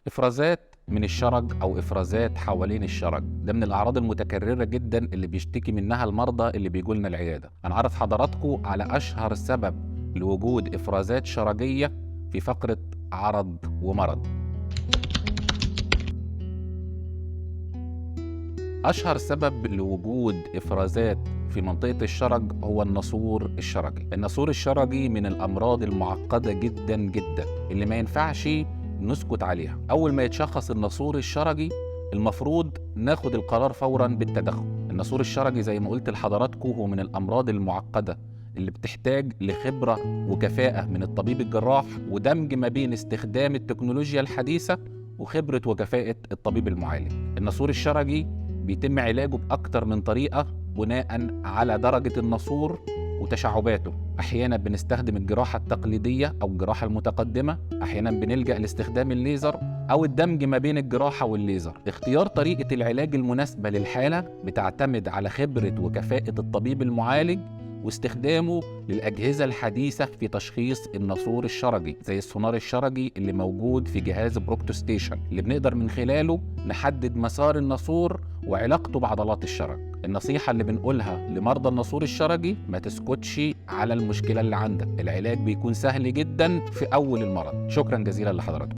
إفرازات من الشرج أو إفرازات حوالين الشرج، ده من الأعراض المتكررة جدا اللي بيشتكي منها المرضى اللي بيجوا لنا العيادة. هنعرف حضراتكم على أشهر سبب لوجود إفرازات شرجية في فقرة عرض ومرض. أشهر سبب لوجود إفرازات في منطقة الشرج هو الناسور الشرجي. الناسور الشرجي من الأمراض المعقدة جدا جدا اللي ما ينفعش نسكت عليها. أول ما يتشخص الناسور الشرجي المفروض ناخد القرار فورا بالتدخل. الناسور الشرجي زي ما قلت لحضراتكم هو من الأمراض المعقدة اللي بتحتاج لخبرة وكفاءة من الطبيب الجراح، ودمج ما بين استخدام التكنولوجيا الحديثة وخبرة وكفاءة الطبيب المعالج. الناسور الشرجي بيتم علاجه بأكتر من طريقة بناء على درجة الناسور وتشعباته. أحيانا بنستخدم الجراحة التقليدية أو الجراحة المتقدمة، أحيانا بنلجأ لاستخدام الليزر أو الدمج ما بين الجراحة والليزر. اختيار طريقة العلاج المناسبة للحالة بتعتمد على خبرة وكفاءة الطبيب المعالج واستخدامه للأجهزة الحديثة في تشخيص الناسور الشرجي زي السونار الشرجي اللي موجود في جهاز بروكتوستيشن اللي بنقدر من خلاله نحدد مسار الناسور وعلاقته بعضلات الشرج. النصيحة اللي بنقولها لمرضى الناسور الشرجي: ما تسكتش على المشكلة اللي عندك، العلاج بيكون سهل جدا في أول المرض. شكرا جزيلا لحضراتكم.